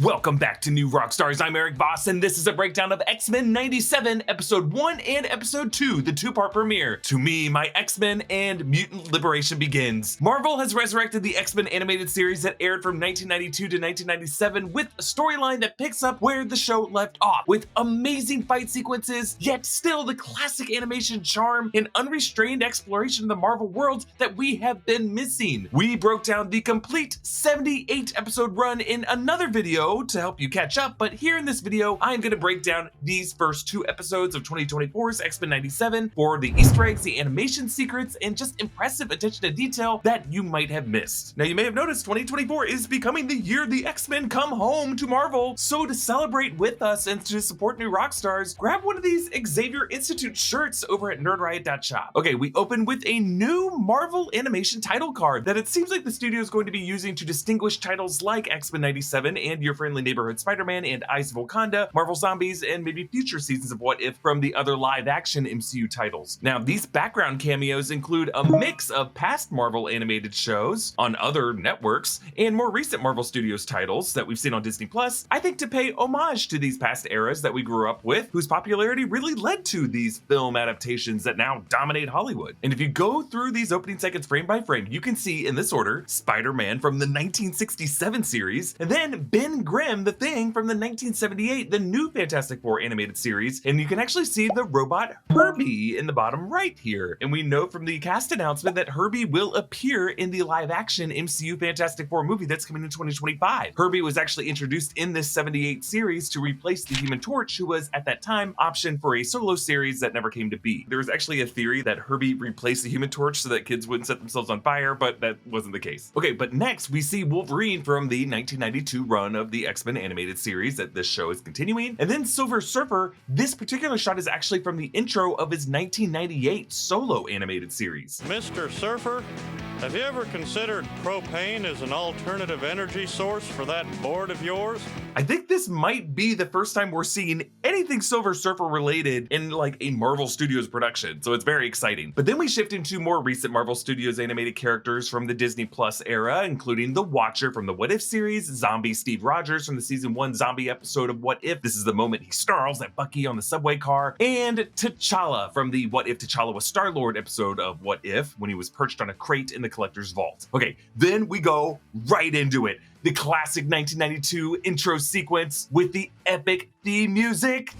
Welcome back to New Rockstars. I'm Erik Voss, and this is a breakdown of X-Men 97, Episode 1 and Episode 2, the two-part premiere. To me, my X-Men and Mutant Liberation Begins. Marvel has resurrected the X-Men animated series that aired from 1992 to 1997 with a storyline that picks up where the show left off, with amazing fight sequences, yet still the classic animation charm and unrestrained exploration of the Marvel world that we have been missing. We broke down the complete 78-episode run in another video to help you catch up, but here in this video, I'm going to break down these first two episodes of 2024's X-Men 97 for the Easter eggs, the animation secrets, and just impressive attention to detail that you might have missed. Now, you may have noticed 2024 is becoming the year the X-Men come home to Marvel, so to celebrate with us and to support New Rockstars, grab one of these Xavier Institute shirts over at nerdriot.shop. Okay, we open with a new Marvel animation title card that it seems like the studio is going to be using to distinguish titles like X-Men 97 and Your Friendly Neighborhood Spider-Man and Eyes of Wakanda, Marvel Zombies, and maybe future seasons of What If from the other live-action MCU titles. Now, these background cameos include a mix of past Marvel animated shows on other networks and more recent Marvel Studios titles that we've seen on Disney+, I think to pay homage to these past eras that we grew up with, whose popularity really led to these film adaptations that now dominate Hollywood. And if you go through these opening seconds frame by frame, you can see in this order, Spider-Man from the 1967 series, and then Ben Grimm, the Thing from the 1978, the new Fantastic Four animated series, and you can actually see the robot Herbie in the bottom right here. And we know from the cast announcement that Herbie will appear in the live-action MCU Fantastic Four movie that's coming in 2025. Herbie was actually introduced in this 78 series to replace the Human Torch, who was at that time optioned for a solo series that never came to be. There was actually a theory that Herbie replaced the Human Torch so that kids wouldn't set themselves on fire, but that wasn't the case. Okay, but next we see Wolverine from the 1992 run of the X-Men animated series that this show is continuing. And then Silver Surfer, this particular shot is actually from the intro of his 1998 solo animated series. Mr. Surfer, have you ever considered propane as an alternative energy source for that board of yours? I think this might be the first time we're seeing anything Silver Surfer related in like a Marvel Studios production, so it's very exciting. But then we shift into more recent Marvel Studios animated characters from the Disney Plus era, including the Watcher from the What If series, Zombie Steve Rogers from the season 1 zombie episode of What If. This is the moment he snarls at Bucky on the subway car, and T'Challa from the What If T'Challa was Star-Lord episode of What If when he was perched on a crate in the Collector's Vault. Okay, then we go right into it. The classic 1992 intro sequence with the epic theme music.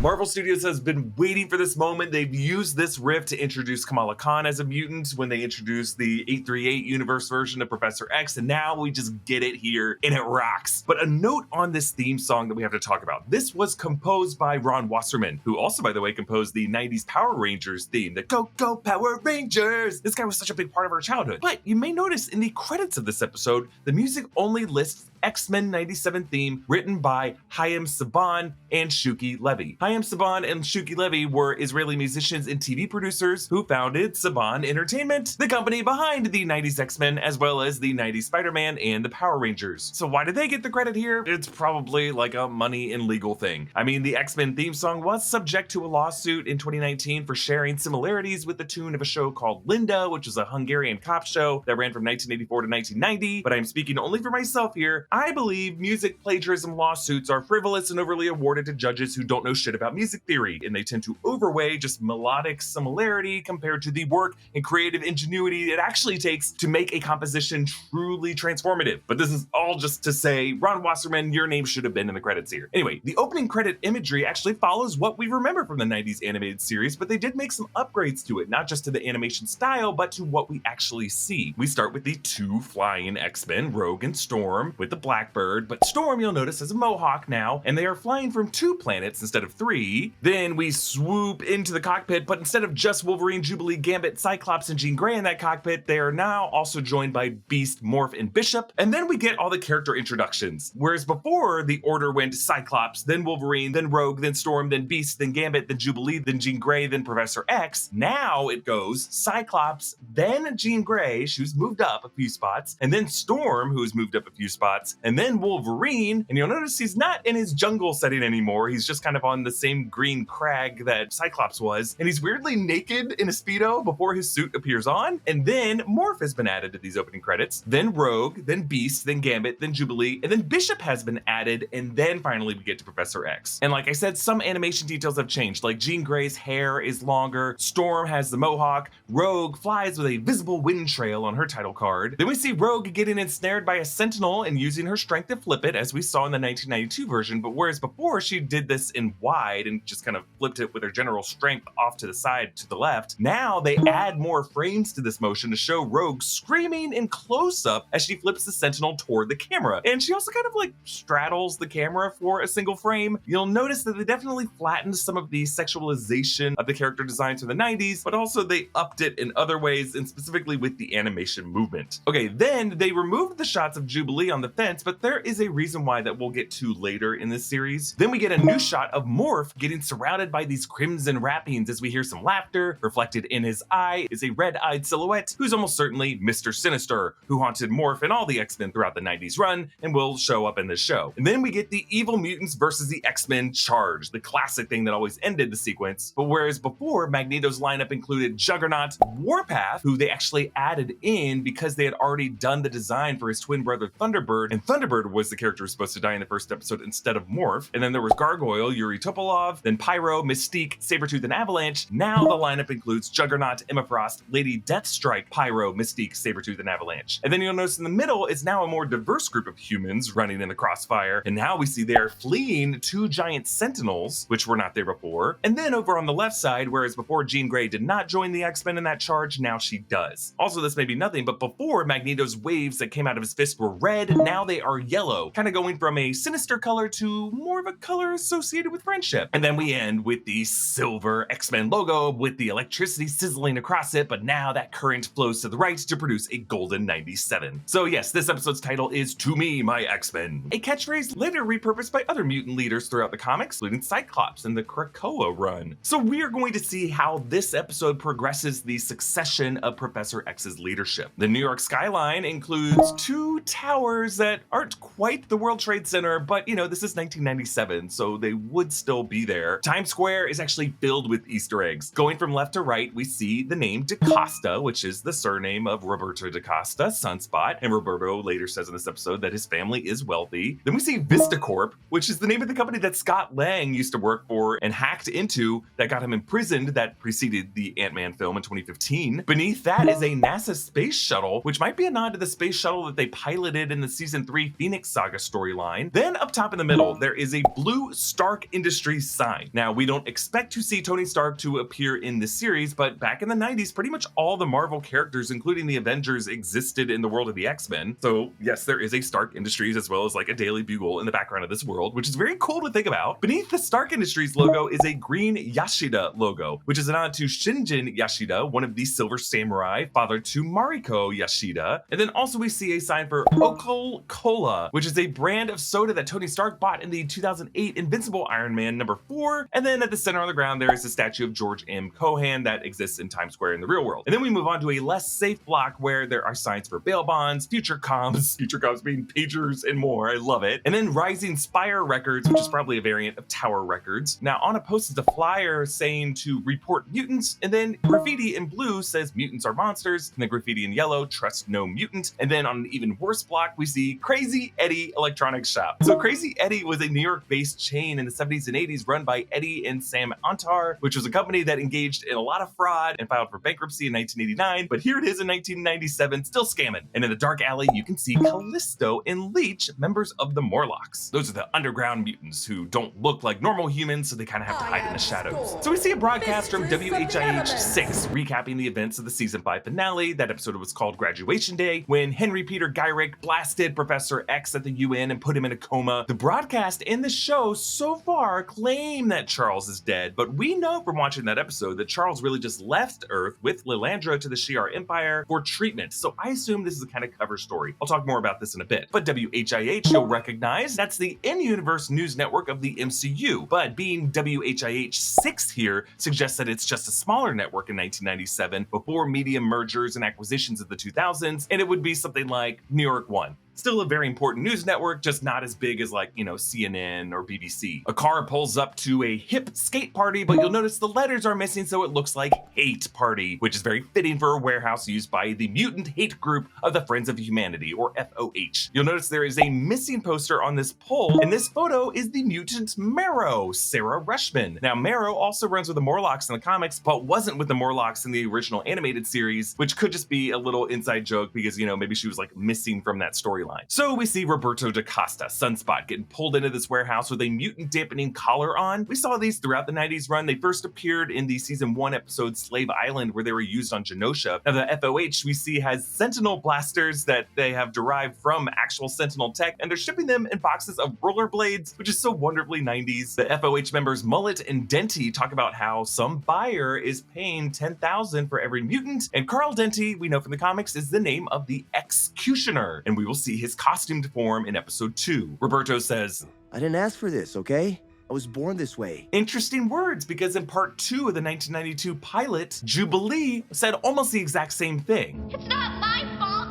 Marvel Studios has been waiting for this moment. They've used this riff to introduce Kamala Khan as a mutant when they introduced the 838 universe version of Professor X, and now we just get it here, and it rocks. But a note on this theme song that we have to talk about. This was composed by Ron Wasserman, who also, by the way, composed the 90s Power Rangers theme, the Go Go Power Rangers. This guy was such a big part of our childhood. But you may notice in the credits of this episode, the music only lists X-Men 97 theme written by Chaim Saban and Shuki Levy. Chaim Saban and Shuki Levy were Israeli musicians and TV producers who founded Saban Entertainment, the company behind the 90s X-Men as well as the 90s Spider-Man and the Power Rangers. So why did they get the credit here? It's probably like a money and legal thing. I mean, the X-Men theme song was subject to a lawsuit in 2019 for sharing similarities with the tune of a show called Linda, which was a Hungarian cop show that ran from 1984 to 1990, but I'm speaking only for myself here. I believe music plagiarism lawsuits are frivolous and overly awarded to judges who don't know shit about music theory, and they tend to overweigh just melodic similarity compared to the work and creative ingenuity it actually takes to make a composition truly transformative. But this is all just to say, Ron Wasserman, your name should have been in the credits here. Anyway, the opening credit imagery actually follows what we remember from the 90s animated series, but they did make some upgrades to it, not just to the animation style, but to what we actually see. We start with the two flying X-Men, Rogue and Storm, with the Blackbird, but Storm, you'll notice, has a mohawk now, and they are flying from 2 planets instead of 3. Then we swoop into the cockpit, but instead of just Wolverine, Jubilee, Gambit, Cyclops, and Jean Grey in that cockpit, they are now also joined by Beast, Morph, and Bishop. And then we get all the character introductions. Whereas before, the order went Cyclops, then Wolverine, then Rogue, then Storm, then Beast, then Gambit, then Jubilee, then Jean Grey, then Professor X. Now it goes Cyclops, then Jean Grey, who's moved up a few spots, and then Storm, who's moved up a few spots, Beast, and then Wolverine. And you'll notice he's not in his jungle setting anymore. He's just kind of on the same green crag that Cyclops was. And he's weirdly naked in a Speedo before his suit appears on. And then Morph has been added to these opening credits. Then Rogue, then Beast, then Gambit, then Jubilee, and then Bishop has been added. And then finally we get to Professor X. And like I said, some animation details have changed. Like Jean Grey's hair is longer. Storm has the mohawk. Rogue flies with a visible wind trail on her title card. Then we see Rogue getting ensnared by a Sentinel and using her strength to flip it, as we saw in the 1992 version. But whereas before she did this in wide and just kind of flipped it with her general strength off to the side to the left, now they add more frames to this motion to show Rogue screaming in close up as she flips the Sentinel toward the camera. And she also kind of like straddles the camera for a single frame. You'll notice that they definitely flattened some of the sexualization of the character designs from the 90s, but also they upped it in other ways, and specifically with the animation movement. Okay, then they removed the shots of Jubilee on the fence, but there is a reason why that we'll get to later in this series. Then we get a new shot of Morph getting surrounded by these crimson wrappings as we hear some laughter. Reflected in his eye is a red-eyed silhouette who's almost certainly Mr. Sinister, who haunted Morph and all the X-Men throughout the 90s run and will show up in this show. And then we get the evil mutants versus the X-Men charge, the classic thing that always ended the sequence. But whereas before, Magneto's lineup included Juggernaut, Warpath, who they actually added in because they had already done the design for his twin brother Thunderbird, and Thunderbird was the character who was supposed to die in the first episode instead of Morph. And then there was Gargoyle, Yuri Topolov, then Pyro, Mystique, Sabretooth, and Avalanche. Now the lineup includes Juggernaut, Emma Frost, Lady Deathstrike, Pyro, Mystique, Sabretooth, and Avalanche. And then you'll notice in the middle is now a more diverse group of humans running in the crossfire, and now we see they're fleeing two giant Sentinels, which were not there before. And then over on the left side, whereas before Jean Grey did not join the X-Men in that charge, now she does. Also, this may be nothing, but before Magneto's waves that came out of his fist were red, now they are yellow, kind of going from a sinister color to more of a color associated with friendship. And then we end with the silver X-Men logo with the electricity sizzling across it, but now that current flows to the right to produce a golden 97. So yes, this episode's title is To Me, My X-Men, a catchphrase later repurposed by other mutant leaders throughout the comics, including Cyclops in the Krakoa run. So we are going to see how this episode progresses the succession of Professor X's leadership. The New York skyline includes two towers that aren't quite the World Trade Center, but you know, this is 1997, so they would still be there. Times Square is actually filled with Easter eggs. Going from left to right, we see the name DaCosta, which is the surname of Roberto DaCosta, Sunspot, and Roberto later says in this episode that his family is wealthy. Then we see VistaCorp, which is the name of the company that Scott Lang used to work for and hacked into that got him imprisoned that preceded the Ant-Man film in 2015. Beneath that is a NASA space shuttle, which might be a nod to the space shuttle that they piloted in the season 3 Phoenix Saga storyline. Then up top in the middle, there is a blue Stark Industries sign. Now, we don't expect to see Tony Stark to appear in this series, but back in the 90s, pretty much all the Marvel characters, including the Avengers, existed in the world of the X-Men. So yes, there is a Stark Industries as well as like a Daily Bugle in the background of this world, which is very cool to think about. Beneath the Stark Industries logo is a green Yashida logo, which is a nod to Shinjin Yashida, one of the Silver Samurai, father to Mariko Yashida. And then also we see a sign for Okol Cola, which is a brand of soda that Tony Stark bought in the 2008 Invincible Iron Man #4. And then at the center on the ground, there is a statue of George M. Cohan that exists in Times Square in the real world. And then we move on to a less safe block where there are signs for bail bonds, future comms being pagers and more. I love it. And then Rising Spire Records, which is probably a variant of Tower Records. Now on a post is a flyer saying to report mutants, and then graffiti in blue says mutants are monsters, and the graffiti in yellow, trust no mutant. And then on an even worse block, we see Crazy Eddie Electronics Shop. So Crazy Eddie was a New York-based chain in the 70s and 80s run by Eddie and Sam Antar, which was a company that engaged in a lot of fraud and filed for bankruptcy in 1989. But here it is in 1997, still scamming. And in the dark alley, you can see Callisto and Leech, members of the Morlocks. Those are the underground mutants who don't look like normal humans, so they kind of have to hide in the shadows. So we see a broadcast from WHIH 6 recapping the events of the season 5 finale. That episode was called Graduation Day, when Henry Peter Gyrich blasted Professor X at the UN and put him in a coma. The broadcast and the show so far claim that Charles is dead, but we know from watching that episode that Charles really just left Earth with Lilandra to the Shi'ar Empire for treatment. So I assume this is a kind of cover story. I'll talk more about this in a bit. But WHIH, you'll recognize, that's the in-universe news network of the MCU. But being WHIH 6 here suggests that it's just a smaller network in 1997 before media mergers and acquisitions of the 2000s, and it would be something like New York 1. Still a very important news network, just not as big as like, CNN or BBC. A car pulls up to a hip skate party, but you'll notice the letters are missing, so it looks like Hate Party, which is very fitting for a warehouse used by the mutant hate group of the Friends of Humanity, or FOH. You'll notice there is a missing poster on this pole, and this photo is the mutant Marrow, Sarah Rushman. Now, Marrow also runs with the Morlocks in the comics, but wasn't with the Morlocks in the original animated series, which could just be a little inside joke because, maybe she was like missing from that storyline. So we see Roberto da Costa, Sunspot, getting pulled into this warehouse with a mutant dampening collar on. We saw these throughout the 90s run. They first appeared in the season 1 episode Slave Island, where they were used on Genosha. Now, the FOH we see has Sentinel blasters that they have derived from actual Sentinel tech, and they're shipping them in boxes of rollerblades, which is so wonderfully 90s. The FOH members Mullet and Denty talk about how some buyer is paying $10,000 for every mutant, and Carl Denty, we know from the comics, is the name of the X-Cutioner, and we will see his costumed form in episode 2. Roberto says, I didn't ask for this, okay? I was born this way. Interesting words, because in part 2 of the 1992 pilot, Jubilee said almost the exact same thing. It's not my fault.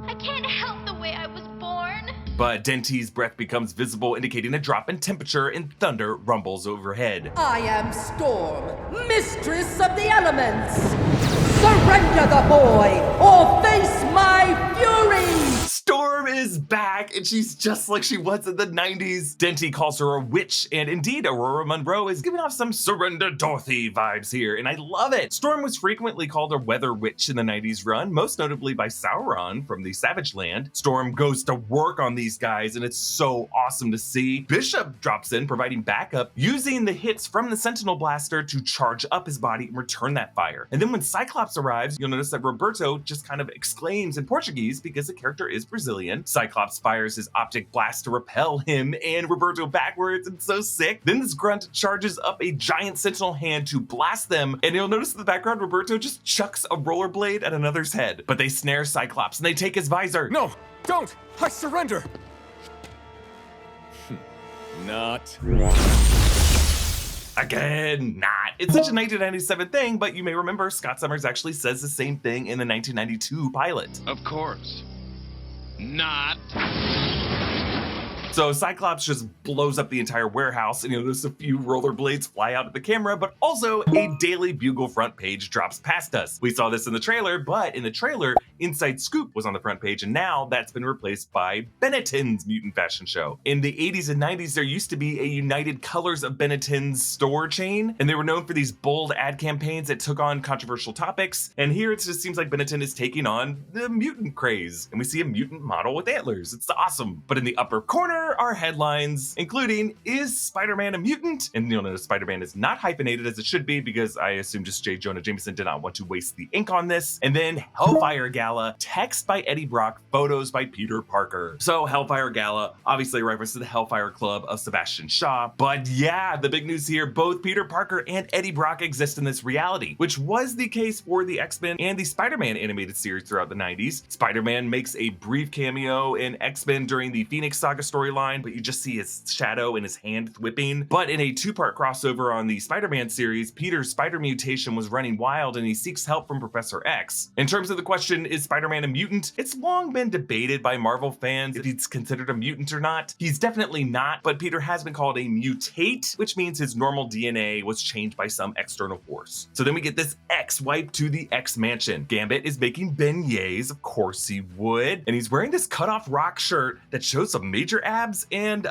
I can't help the way I was born. But Denty's breath becomes visible, indicating a drop in temperature, and thunder rumbles overhead. I am Storm, mistress of the elements. Surrender the boy, or face my fury! Storm is back, and she's just like she was in the 90s. Denty calls her a witch, and indeed, Aurora Monroe is giving off some Surrender Dorothy vibes here, and I love it. Storm was frequently called a weather witch in the 90s run, most notably by Sauron from the Savage Land. Storm goes to work on these guys, and it's so awesome to see. Bishop drops in, providing backup, using the hits from the Sentinel Blaster to charge up his body and return that fire. And then when Cyclops arrives, you'll notice that Roberto just kind of exclaims in Portuguese because the character is Brazilian. Cyclops fires his optic blast to repel him and Roberto backwards, and so sick. Then this grunt charges up a giant Sentinel hand to blast them, and you'll notice in the background Roberto just chucks a rollerblade at another's head. But they snare Cyclops and they take his visor. No, don't! I surrender! Not. Again, not. It's such a 1997 thing, but you may remember Scott Summers actually says the same thing in the 1992 pilot. Of course. Not. So Cyclops just blows up the entire warehouse, and you'll notice a few rollerblades fly out at the camera, but also a Daily Bugle front page drops past us. We saw this in the trailer, but in the trailer, Inside Scoop was on the front page, and now that's been replaced by Benetton's Mutant Fashion Show. In the 80s and 90s, there used to be a United Colors of Benetton's store chain, and they were known for these bold ad campaigns that took on controversial topics, and here it just seems like Benetton is taking on the mutant craze, and we see a mutant model with antlers. It's awesome. But in the upper corner are headlines, including, is Spider-Man a mutant? And you'll notice Spider-Man is not hyphenated as it should be, because I assume just J. Jonah Jameson did not want to waste the ink on this. And then Hellfire Gala, text by Eddie Brock, photos by Peter Parker. So Hellfire Gala, obviously a reference to the Hellfire Club of Sebastian Shaw. But yeah, the big news here, both Peter Parker and Eddie Brock exist in this reality, which was the case for the X-Men and the Spider-Man animated series throughout the 90s. Spider-Man makes a brief cameo in X-Men during the Phoenix Saga storyline, but you just see his shadow and his hand whipping. But in a two-part crossover on the Spider-Man series, Peter's spider mutation was running wild and he seeks help from Professor X. In terms of the question, is Spider-Man a mutant? It's long been debated by Marvel fans if he's considered a mutant or not. He's definitely not, but Peter has been called a mutate, which means his normal DNA was changed by some external force. So then we get this X wipe to the X Mansion. Gambit is making beignets, of course he would, and he's wearing this cut-off rock shirt that shows some major abs and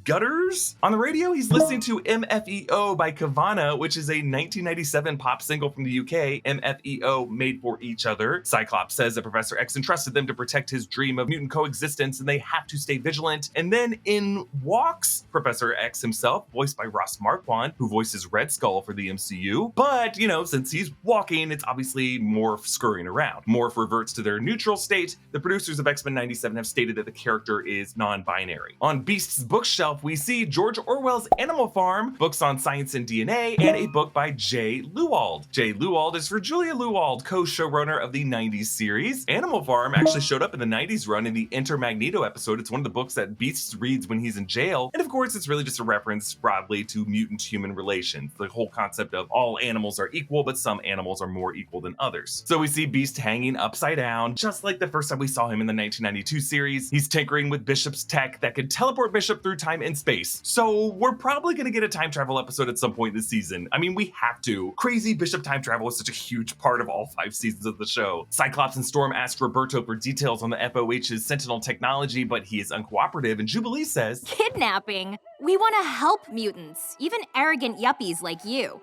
gutters. On the radio, he's listening to MFEO by Kavana, which is a 1997 pop single from the UK. MFEO, Made for Each Other. Cyclops says that Professor X entrusted them to protect his dream of mutant coexistence, and they have to stay vigilant. And then in walks Professor X himself, voiced by Ross Marquand, who voices Red Skull for the MCU. But, since he's walking, it's obviously Morph scurrying around. Morph reverts to their neutral state. The producers of X-Men 97 have stated that the character is non-binary. binary. On Beast's bookshelf, we see George Orwell's Animal Farm, books on science and DNA, and a book by J. Lewald. J. Lewald is for Julia Lewald, co-showrunner of the 90s series. Animal Farm actually showed up in the 90s run in the Enter Magneto episode. It's one of the books that Beast reads when he's in jail. And of course, it's really just a reference broadly to mutant-human relations. The whole concept of all animals are equal, but some animals are more equal than others. So we see Beast hanging upside down, just like the first time we saw him in the 1992 series. He's tinkering with Bishop's tech that could teleport Bishop through time and space. So we're probably gonna get a time travel episode at some point this season. I mean, we have to. Crazy Bishop time travel is such a huge part of all 5 seasons of the show. Cyclops and Storm ask Roberto for details on the FOH's Sentinel technology, but he is uncooperative, and Jubilee says, Kidnapping? We want to help mutants, even arrogant yuppies like you.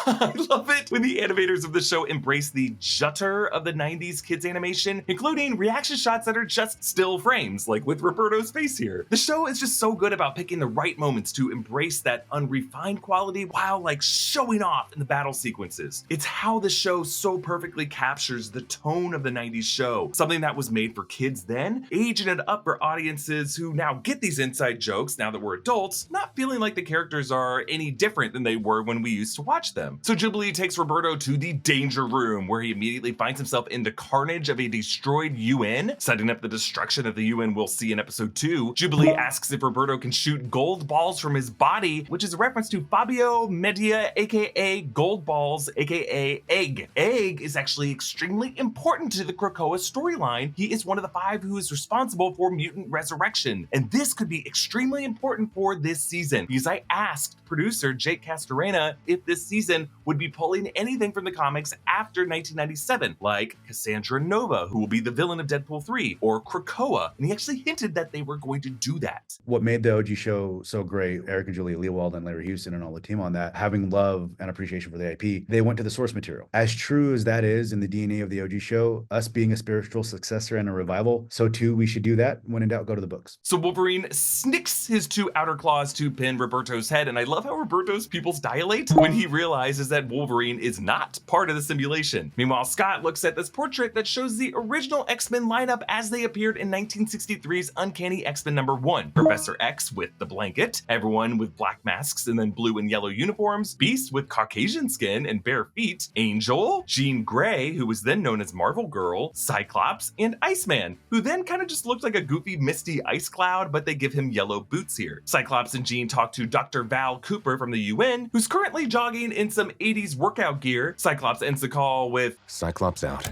I love it when the animators of the show embrace the jutter of the 90s kids animation, including reaction shots that are just still frames, like with Roberto's face here. The show is just so good about picking the right moments to embrace that unrefined quality while like showing off in the battle sequences. It's how the show so perfectly captures the tone of the 90s show, something that was made for kids then, aging it up for audiences who now get these inside jokes now that we're adults, not feeling like the characters are any different than they were when we used to watch them. So Jubilee takes Roberto to the danger room, where he immediately finds himself in the carnage of a destroyed UN, setting up the destruction of the UN we'll see in episode 2. Jubilee asks if Roberto can shoot gold balls from his body, which is a reference to Fabio Media, aka Gold Balls, aka Egg. Egg is actually extremely important to the Krakoa storyline. He is one of the 5 who is responsible for mutant resurrection, and this could be extremely important for this season, because I asked producer Jake Castorena if this season would be pulling anything from the comics after 1997, like Cassandra Nova, who will be the villain of Deadpool 3, or Krakoa, and he actually hinted that they were going to do that. What made the OG show so great, Eric and Julia Lewald and Larry Houston and all the team on that, having love and appreciation for the IP, they went to the source material. As true as that is in the DNA of the OG show, us being a spiritual successor and a revival, so too we should do that. When in doubt, go to the books. So Wolverine snicks his 2 outer claws to pin Roberto's head, and I love how Roberto's pupils dilate when he realizes that Wolverine is not part of the simulation. Meanwhile, Scott looks at this portrait that shows the original X-Men lineup as they appeared in 1963's Uncanny X-Men #1. Professor X with the blanket, everyone with black masks and then blue and yellow uniforms, Beast with Caucasian skin and bare feet, Angel, Jean Grey, who was then known as Marvel Girl, Cyclops, and Iceman, who then kind of just looked like a goofy misty ice cloud, but they give him yellow boots here. Cyclops and Jean talk to Dr. Val Cooper from the UN, who's currently jogging in some 80s workout gear. Cyclops ends the call with Cyclops out.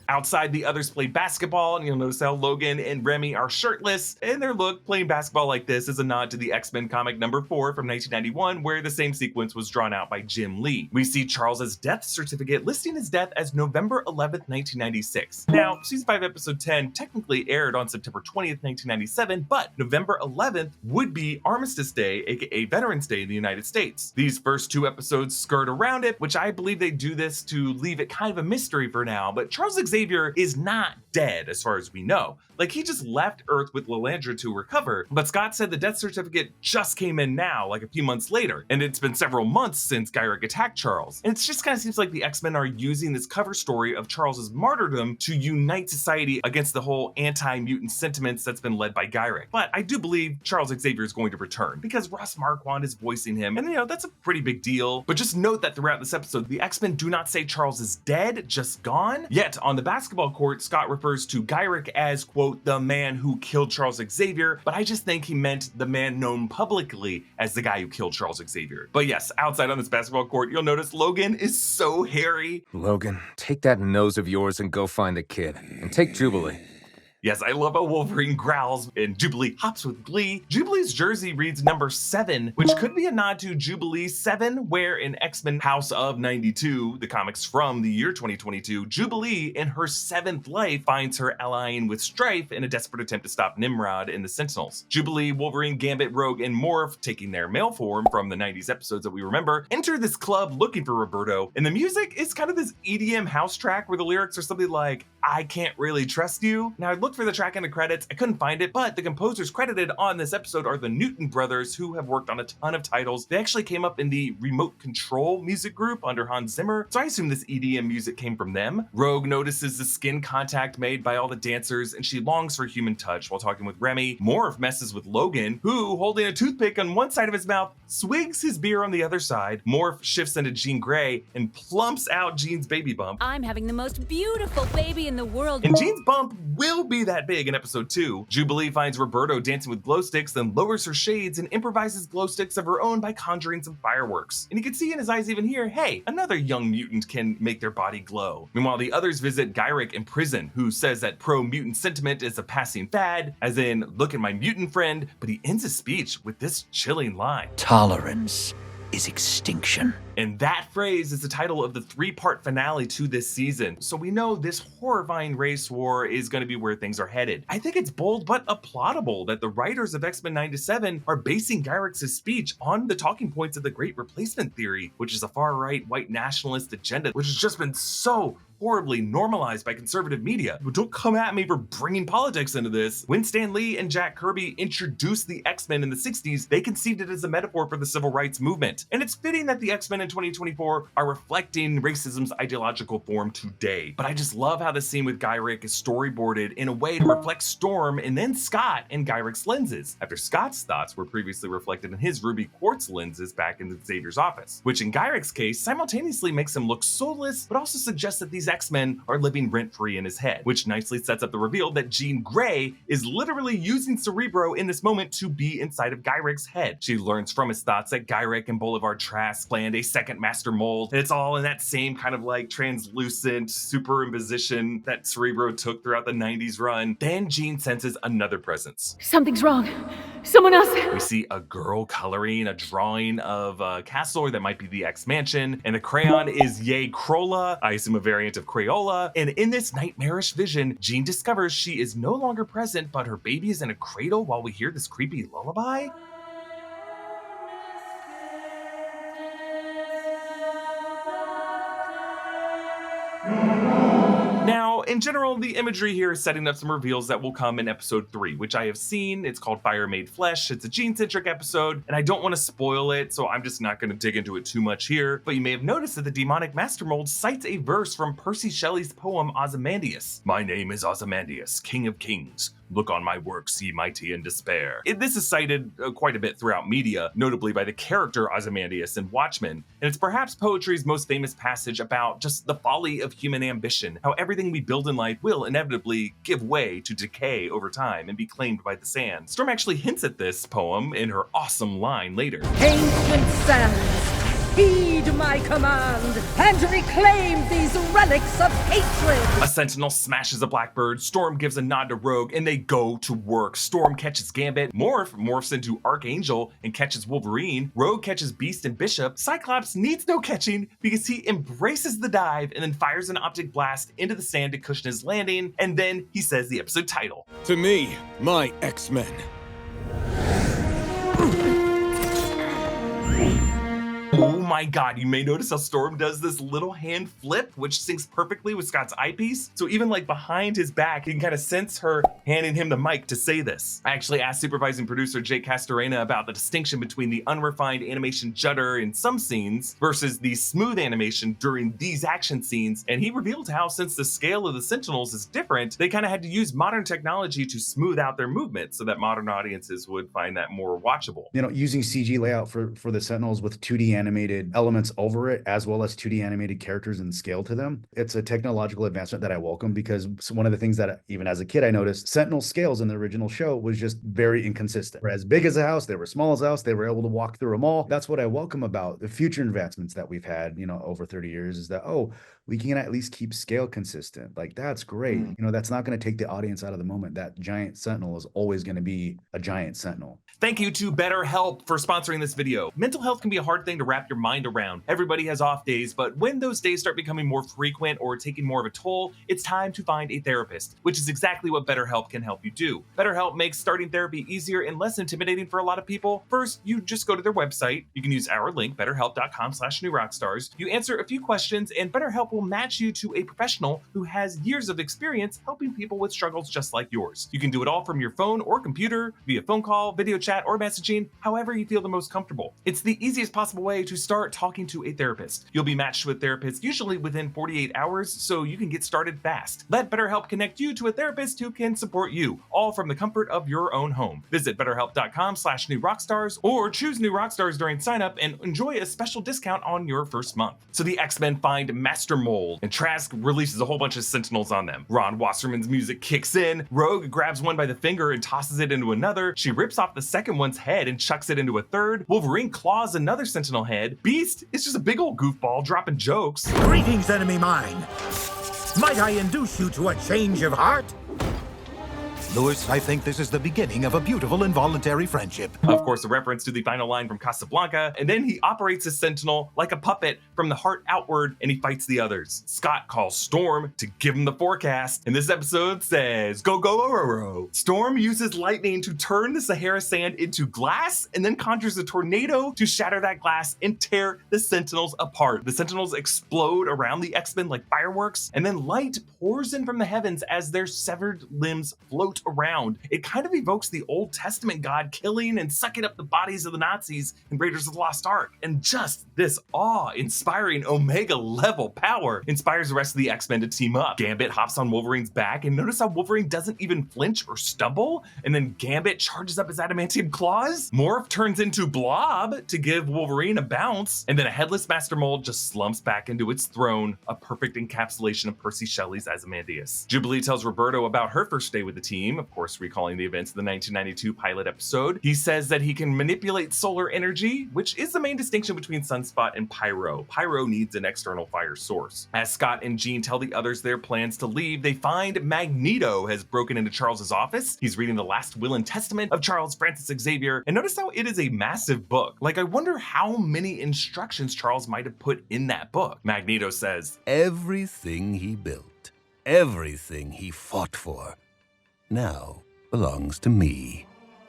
Outside, the others play basketball, and you'll notice how Logan and Remy are shirtless, and their look playing basketball like this is a nod to the X-Men comic #4 from 1991, where the same sequence was drawn out by Jim Lee. We see Charles's death certificate listing his death as November 11th, 1996. Now, season 5 episode 10 technically aired on September 20th, 1997, but November 11th would be Armistice Day, aka Veterans Day in the United States. These first 2 episodes skirt around it, which I believe they do this to leave it kind of a mystery for now, but Charles Xavier is not dead as far as we know. Like, he just left Earth with Lilandra to recover, but Scott said the death certificate just came in now, like a few months later, and it's been several months since Gyrich attacked Charles. And it just kind of seems like the X-Men are using this cover story of Charles's martyrdom to unite society against the whole anti-mutant sentiments that's been led by Gyrich. But I do believe Charles Xavier is going to return, because Ross Marquand is voicing him, and that's a pretty big deal. But just note that throughout this episode, the X-Men do not say Charles is dead, just gone. Yet, on the basketball court, Scott refers to Gyrich as, quote, the man who killed Charles Xavier, but I just think he meant the man known publicly as the guy who killed Charles Xavier. But yes, outside on this basketball court, you'll notice Logan is so hairy. Logan, take that nose of yours and go find the kid. And take Jubilee. Yes, I love how Wolverine growls and Jubilee hops with glee. Jubilee's jersey reads number 7, which could be a nod to Jubilee 7, where in X-Men House of 92, the comics from the year 2022, Jubilee in her 7th life finds her allying with Strife in a desperate attempt to stop Nimrod and the Sentinels. Jubilee, Wolverine, Gambit, Rogue, and Morph, taking their male form from the 90s episodes that we remember, enter this club looking for Roberto, and the music is kind of this EDM house track where the lyrics are something like, I can't really trust you. Now, I looked looked for the track in the credits, I couldn't find it, but the composers credited on this episode are the Newton brothers, who have worked on a ton of titles. They actually came up in the Remote Control music group under Hans Zimmer, so I assume this EDM music came from them. Rogue notices the skin contact made by all the dancers, and she longs for human touch while talking with Remy. Morph messes with Logan, who, holding a toothpick on one side of his mouth, swigs his beer on the other side. Morph shifts into Jean Grey and plumps out Jean's baby bump. I'm having the most beautiful baby in the world. And Jean's bump will be that big in episode 2. Jubilee finds Roberto dancing with glow sticks, then lowers her shades and improvises glow sticks of her own by conjuring some fireworks. And you can see in his eyes even here, hey, another young mutant can make their body glow. Meanwhile, the others visit Gyrich in prison, who says that pro-mutant sentiment is a passing fad, as in, look at my mutant friend, but he ends his speech with this chilling line. Tolerance is extinction. And that phrase is the title of the 3-part finale to this season. So we know this horrifying race war is going to be where things are headed. I think it's bold but applaudable that the writers of X-Men 9-7 are basing Gyrich's speech on the talking points of the Great Replacement Theory, which is a far-right white nationalist agenda, which has just been so horribly normalized by conservative media. But don't come at me for bringing politics into this. When Stan Lee and Jack Kirby introduced the X-Men in the 60s, they conceived it as a metaphor for the civil rights movement. And it's fitting that the X-Men in 2024 are reflecting racism's ideological form today. But I just love how the scene with Gyrich is storyboarded in a way to reflect Storm and then Scott in Gyrich's lenses, after Scott's thoughts were previously reflected in his ruby quartz lenses back in Xavier's office, which in Gyrich's case simultaneously makes him look soulless, but also suggests that these X-Men are living rent-free in his head, which nicely sets up the reveal that Jean Grey is literally using Cerebro in this moment to be inside of Gyrich's head. She learns from his thoughts that Gyrich and Bolivar Trask planned a second master mold, and it's all in that same kind of like translucent superimposition that Cerebro took throughout the 90s run. Then Jean senses another presence. Something's wrong. Someone else. We see a girl coloring a drawing of a castle, or that might be the X-Mansion, and the crayon is Ye Crola, I assume a variant of Crayola. And in this nightmarish vision, Jean discovers she is no longer present, but her baby is in a cradle while we hear this creepy lullaby. Now, in general, the imagery here is setting up some reveals that will come in episode 3, which I have seen. It's called Fire Made Flesh. It's a Jean-centric episode, and I don't want to spoil it, so I'm just not going to dig into it too much here. But you may have noticed that the demonic master mold cites a verse from Percy Shelley's poem Ozymandias. My name is Ozymandias, King of Kings. Look on my works, ye mighty in despair. This is cited quite a bit throughout media, notably by the character Ozymandias in Watchmen, and it's perhaps poetry's most famous passage about just the folly of human ambition, how everything we build in life will inevitably give way to decay over time and be claimed by the sand. Storm actually hints at this poem in her awesome line later. Ancient sands, heed my command and reclaim these relics of hatred. A Sentinel smashes a Blackbird, Storm gives a nod to Rogue, and they go to work. Storm catches Gambit, morphs into Archangel and catches Wolverine, Rogue catches Beast and Bishop, Cyclops needs no catching because he embraces the dive and then fires an optic blast into the sand to cushion his landing, and then he says the episode title. To me, my X-Men. Oh my god, you may notice how Storm does this little hand flip, which syncs perfectly with Scott's eyepiece. So even like behind his back, you can kind of sense her handing him the mic to say this. I actually asked supervising producer Jake Castorena about the distinction between the unrefined animation judder in some scenes versus the smooth animation during these action scenes, and he revealed how, since the scale of the Sentinels is different, they kind of had to use modern technology to smooth out their movements so that modern audiences would find that more watchable. You know, using CG layout for the Sentinels with 2D animated elements over it, as well as 2D animated characters and scale to them. It's a technological advancement that I welcome, because one of the things that even as a kid I noticed, Sentinel scales in the original show was just very inconsistent. They were as big as a house, they were small as a house, they were able to walk through a mall. That's what I welcome about the future advancements that we've had, you know, over 30 years, is that, oh, we can at least keep scale consistent. Like, that's great. You know, that's not going to take the audience out of the moment. That giant Sentinel is always going to be a giant Sentinel. Thank you to BetterHelp for sponsoring this video. Mental health can be a hard thing to wrap your mind find around. Everybody has off days, but when those days start becoming more frequent or taking more of a toll, it's time to find a therapist, which is exactly what BetterHelp can help you do. BetterHelp makes starting therapy easier and less intimidating for a lot of people. First, you just go to their website. You can use our link, betterhelp.com/newrockstars. You answer a few questions, and BetterHelp will match you to a professional who has years of experience helping people with struggles just like yours. You can do it all from your phone or computer, via phone call, video chat, or messaging, however you feel the most comfortable. It's the easiest possible way to start talking to a therapist. You'll be matched with therapists usually within 48 hours, so you can get started fast. Let BetterHelp connect you to a therapist who can support you, all from the comfort of your own home. Visit betterhelp.com/newrockstars or choose New Rockstars during sign up and enjoy a special discount on your first month. So the X-Men find Master Mold, and Trask releases a whole bunch of Sentinels on them. Ron Wasserman's music kicks in, Rogue grabs one by the finger and tosses it into another, she rips off the second one's head and chucks it into a third, Wolverine claws another Sentinel head, Beast is just a big old goofball dropping jokes. Greetings, enemy mine! Might I induce you to a change of heart? Louis, I think this is the beginning of a beautiful involuntary friendship. Of course, a reference to the final line from Casablanca, and then he operates his Sentinel like a puppet from the heart outward, and he fights the others. Scott calls Storm to give him the forecast, and this episode says, go, go, Ororo. Storm uses lightning to turn the Sahara sand into glass, and then conjures a tornado to shatter that glass and tear the Sentinels apart. The Sentinels explode around the X-Men like fireworks, and then light pours in from the heavens as their severed limbs float around. It kind of evokes the Old Testament God killing and sucking up the bodies of the Nazis in Raiders of the Lost Ark. And just this awe-inspiring Omega level power inspires the rest of the X-Men to team up. Gambit hops on Wolverine's back, and notice how Wolverine doesn't even flinch or stumble, and then Gambit charges up his adamantium claws. Morph turns into Blob to give Wolverine a bounce, and then a headless Master Mold just slumps back into its throne, a perfect encapsulation of Percy Shelley's Ozymandias. Jubilee tells Roberto about her first day with the team, of course recalling the events of the 1992 pilot episode. He says that he can manipulate solar energy, which is the main distinction between Sunspot and Pyro. Pyro needs an external fire source. As Scott and Jean tell the others their plans to leave, they find Magneto has broken into Charles's office. He's reading the last will and testament of Charles Francis Xavier, and notice how it is a massive book. Like, I wonder how many instructions Charles might have put in that book. Magneto says, everything he built, everything he fought for, now belongs to me,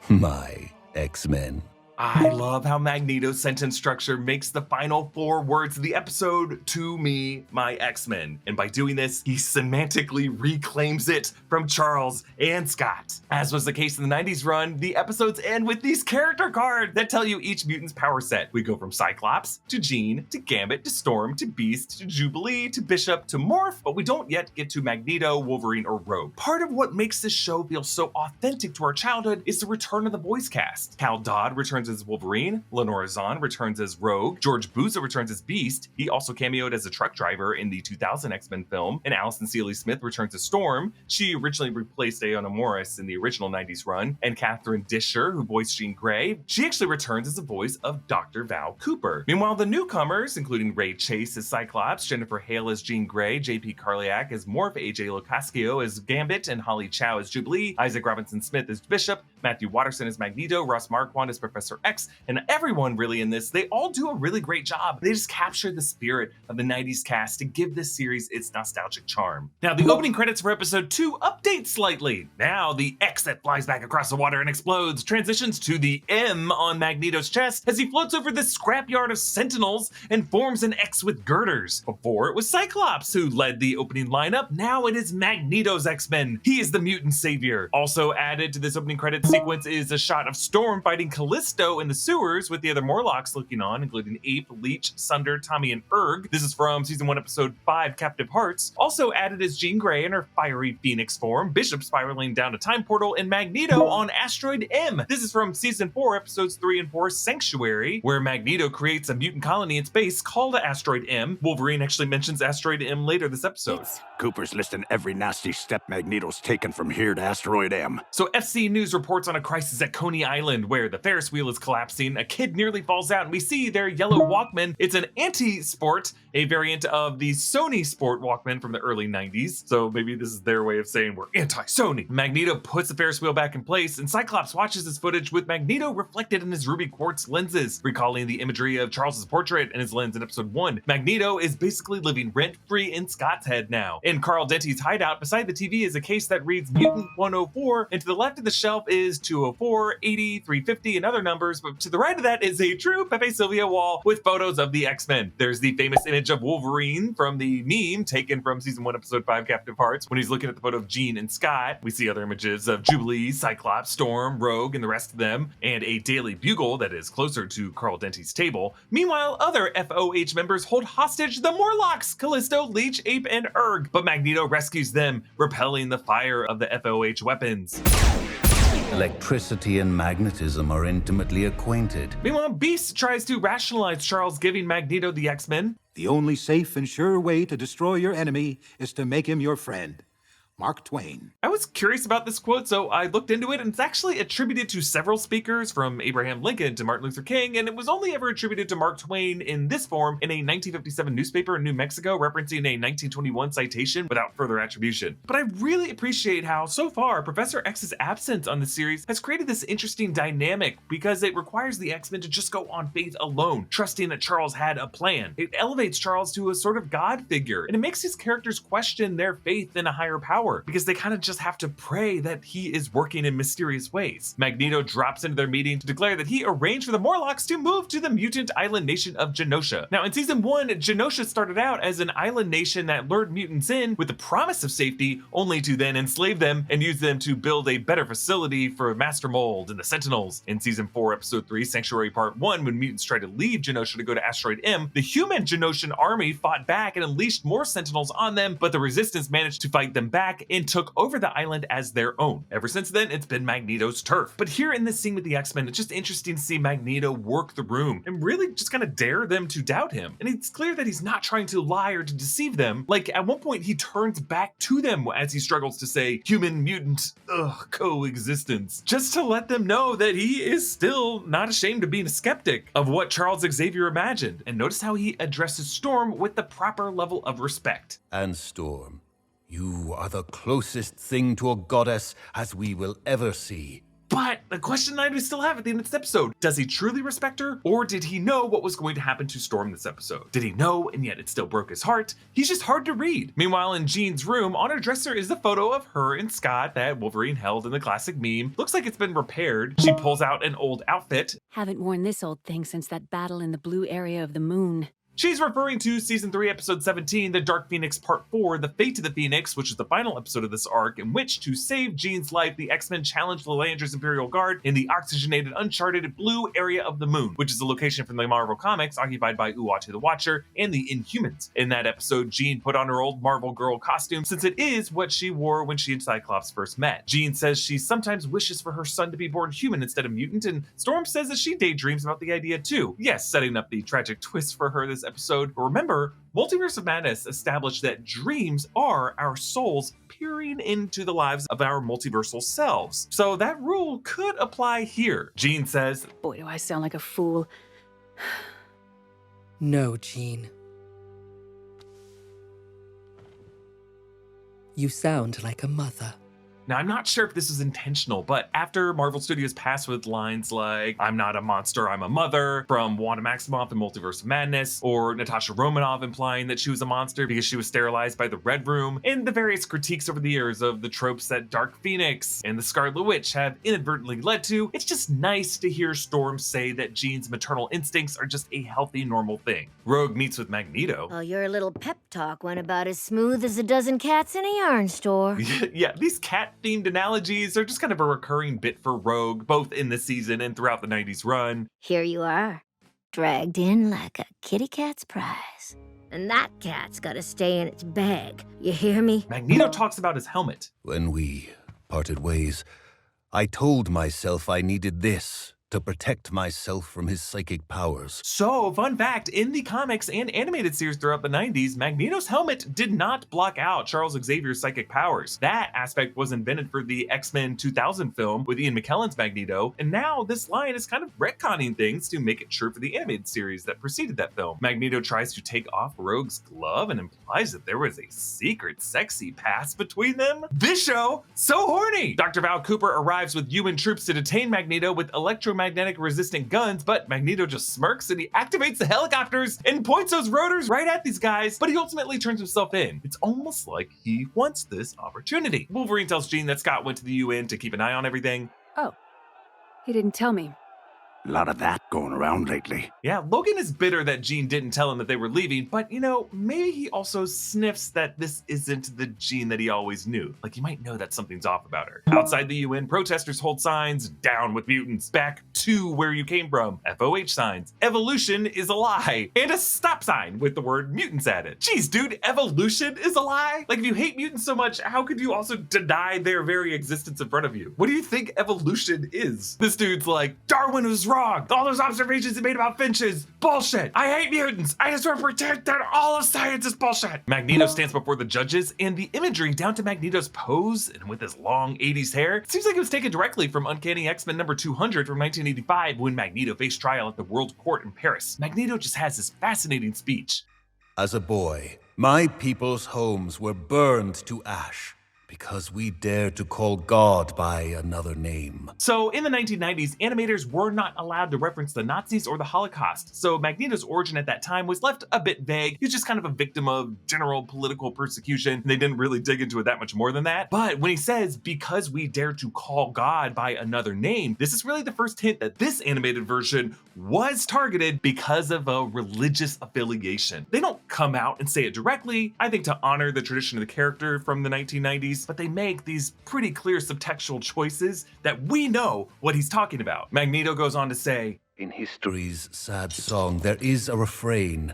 my X-Men. I love how Magneto's sentence structure makes the final 4 words of the episode to me, my X-Men. And by doing this, he semantically reclaims it from Charles and Scott. As was the case in the 90s run, the episodes end with these character cards that tell you each mutant's power set. We go from Cyclops to Jean to Gambit to Storm to Beast to Jubilee to Bishop to Morph, but we don't yet get to Magneto, Wolverine, or Rogue. Part of what makes this show feel so authentic to our childhood is the return of the voice cast. Cal Dodd returns as Wolverine, Lenora Zahn returns as Rogue, George Buza returns as Beast, he also cameoed as a truck driver in the 2000 X-Men film, and Alison Seeley Smith returns as Storm. She originally replaced Aona Morris in the original 90s run, and Catherine Disher, who voiced Jean Grey, she actually returns as the voice of Dr. Val Cooper. Meanwhile, the newcomers, including Ray Chase as Cyclops, Jennifer Hale as Jean Grey, JP Carliak as Morph, AJ Locascio as Gambit, and Holly Chow as Jubilee, Isaac Robinson Smith as Bishop, Matthew Watterson as Magneto, Ross Marquand as Professor X, and everyone really in this, they all do a really great job. They just capture the spirit of the 90s cast to give this series its nostalgic charm. Now, the opening credits for episode 2 update slightly. Now, the X that flies back across the water and explodes transitions to the M on Magneto's chest as he floats over this scrapyard of Sentinels and forms an X with girders. Before, it was Cyclops who led the opening lineup. Now it is Magneto's X-Men. He is the mutant savior. Also added to this opening credits sequence is a shot of Storm fighting Callisto in the sewers with the other Morlocks looking on, including Ape, Leech, Sunder, Tommy, and Erg. This is from season 1, episode 5, Captive Hearts. Also added is Jean Grey in her fiery Phoenix form, Bishop spiraling down a time portal, and Magneto on Asteroid M. This is from season 4, episodes 3 and 4, Sanctuary, where Magneto creates a mutant colony in space called Asteroid M. Wolverine actually mentions Asteroid M later this episode. Cooper's listing every nasty step Magneto's taken from here to Asteroid M. So FC News reports on a crisis at Coney Island, where the Ferris wheel is is collapsing, a kid nearly falls out, and we see their yellow Walkman. It's an anti-sport, a variant of the Sony Sport Walkman from the early 90s. So maybe this is their way of saying we're anti-Sony. Magneto puts the Ferris wheel back in place, and Cyclops watches this footage with Magneto reflected in his ruby quartz lenses, recalling the imagery of Charles's portrait in his lens in episode 1. Magneto is basically living rent-free in Scott's head now. In Carl Dente's hideout, beside the TV is a case that reads Mutant 104, and to the left of the shelf is 204, 80, 350, and other numbers, but to the right of that is a true Pepe Sylvia wall with photos of the X-Men. There's the famous image of Wolverine from the meme taken from season 1, episode 5, Captive Hearts, when he's looking at the photo of Jean and Scott. We see other images of Jubilee, Cyclops, Storm, Rogue, and the rest of them, and a Daily Bugle that is closer to Carl Dente's table. Meanwhile, other FOH members hold hostage the Morlocks, Callisto, Leech, Ape, and Erg, but Magneto rescues them, repelling the fire of the FOH weapons. Electricity and magnetism are intimately acquainted. Meanwhile, Beast tries to rationalize Charles giving Magneto the X-Men. The only safe and sure way to destroy your enemy is to make him your friend. Mark Twain. I was curious about this quote, so I looked into it, and it's actually attributed to several speakers, from Abraham Lincoln to Martin Luther King, and it was only ever attributed to Mark Twain in this form in a 1957 newspaper in New Mexico, referencing a 1921 citation without further attribution. But I really appreciate how, so far, Professor X's absence on the series has created this interesting dynamic, because it requires the X-Men to just go on faith alone, trusting that Charles had a plan. It elevates Charles to a sort of god figure, and it makes his characters question their faith in a higher power, because they kind of just have to pray that he is working in mysterious ways. Magneto drops into their meeting to declare that he arranged for the Morlocks to move to the mutant island nation of Genosha. Now, in season 1, Genosha started out as an island nation that lured mutants in with the promise of safety, only to then enslave them and use them to build a better facility for Master Mold and the Sentinels. In season 4, episode 3, Sanctuary Part 1, when mutants tried to leave Genosha to go to Asteroid M, the human Genoshan army fought back and unleashed more Sentinels on them, but the Resistance managed to fight them back and took over the island as their own. Ever since then, it's been Magneto's turf. But here in this scene with the X-Men, it's just interesting to see Magneto work the room and really just kind of dare them to doubt him. And it's clear that he's not trying to lie or to deceive them. Like, at one point, he turns back to them as he struggles to say human-mutant coexistence, just to let them know that he is still not ashamed of being a skeptic of what Charles Xavier imagined. And notice how he addresses Storm with the proper level of respect. And Storm, you are the closest thing to a goddess as we will ever see. But the question I still have at the end of this episode, does he truly respect her, or did he know what was going to happen to Storm this episode? Did he know and yet it still broke his heart? He's just hard to read. Meanwhile, in Jean's room, on her dresser is the photo of her and Scott that Wolverine held in the classic meme. Looks like it's been repaired. She pulls out an old outfit. Haven't worn this old thing since that battle in the blue area of the moon. She's referring to season 3, episode 17, The Dark Phoenix Part 4, The Fate of the Phoenix, which is the final episode of this arc, in which, to save Jean's life, the X-Men challenged the Landra's Imperial Guard in the oxygenated, uncharted blue area of the moon, which is a location from the Marvel Comics occupied by Uatu the Watcher and the Inhumans. In that episode, Jean put on her old Marvel Girl costume, since it is what she wore when she and Cyclops first met. Jean says she sometimes wishes for her son to be born human instead of mutant, and Storm says that she daydreams about the idea too. Yes, setting up the tragic twist for her this episode. But remember, Multiverse of Madness established that dreams are our souls peering into the lives of our multiversal selves. So that rule could apply here. Jean says, Boy, do I sound like a fool. No, Jean. You sound like a mother. Now, I'm not sure if this is intentional, but after Marvel Studios passed with lines like, I'm not a monster, I'm a mother, from Wanda Maximoff in Multiverse of Madness, or Natasha Romanoff implying that she was a monster because she was sterilized by the Red Room, and the various critiques over the years of the tropes that Dark Phoenix and the Scarlet Witch have inadvertently led to, it's just nice to hear Storm say that Jean's maternal instincts are just a healthy, normal thing. Rogue meets with Magneto. Well, your little pep talk went about as smooth as a dozen cats in a yarn store. Yeah, these cat-themed analogies are just kind of a recurring bit for Rogue, both in this season and throughout the 90s run. Here you are, dragged in like a kitty cat's prize. And that cat's gotta stay in its bag, you hear me? Magneto talks about his helmet. When we parted ways, I told myself I needed this to protect myself from his psychic powers. So, fun fact, in the comics and animated series throughout the 90s, Magneto's helmet did not block out Charles Xavier's psychic powers. That aspect was invented for the X-Men 2000 film with Ian McKellen's Magneto, and now this line is kind of retconning things to make it true for the animated series that preceded that film. Magneto tries to take off Rogue's glove and implies that there was a secret sexy past between them. This show, so horny! Dr. Val Cooper arrives with UN troops to detain Magneto with electromagnetic resistant guns, but Magneto just smirks and he activates the helicopters and points those rotors right at these guys, but he ultimately turns himself in. It's almost like he wants this opportunity. Wolverine tells Jean that Scott went to the UN to keep an eye on everything. Oh, he didn't tell me. A lot of that going around lately. Yeah, Logan is bitter that Jean didn't tell him that they were leaving, but you know, maybe he also sniffs that this isn't the Jean that he always knew. Like, you might know that something's off about her. Outside the UN, protesters hold signs, down with mutants, back to where you came from, FOH signs, evolution is a lie, and a stop sign with the word mutants added. Jeez, dude, evolution is a lie? Like, if you hate mutants so much, how could you also deny their very existence in front of you? What do you think evolution is? This dude's like, Darwin was wrong. All those observations he made about finches, bullshit. I hate mutants. I just want to pretend that all of science is bullshit. Magneto stands before the judges, and the imagery down to Magneto's pose and with his long 80s hair seems like it was taken directly from Uncanny X-Men number 200 from 1985 when Magneto faced trial at the World Court in Paris. Magneto just has this fascinating speech. As a boy, my people's homes were burned to ash because we dared to call God by another name. So in the 1990s, animators were not allowed to reference the Nazis or the Holocaust, so Magneto's origin at that time was left a bit vague. He was just kind of a victim of general political persecution. They didn't really dig into it that much more than that. But when he says, because we dared to call God by another name, this is really the first hint that this animated version was targeted because of a religious affiliation. They don't come out and say it directly, I think to honor the tradition of the character from the 1990s, but they make these pretty clear subtextual choices that we know what he's talking about. Magneto goes on to say, in history's sad song, there is a refrain.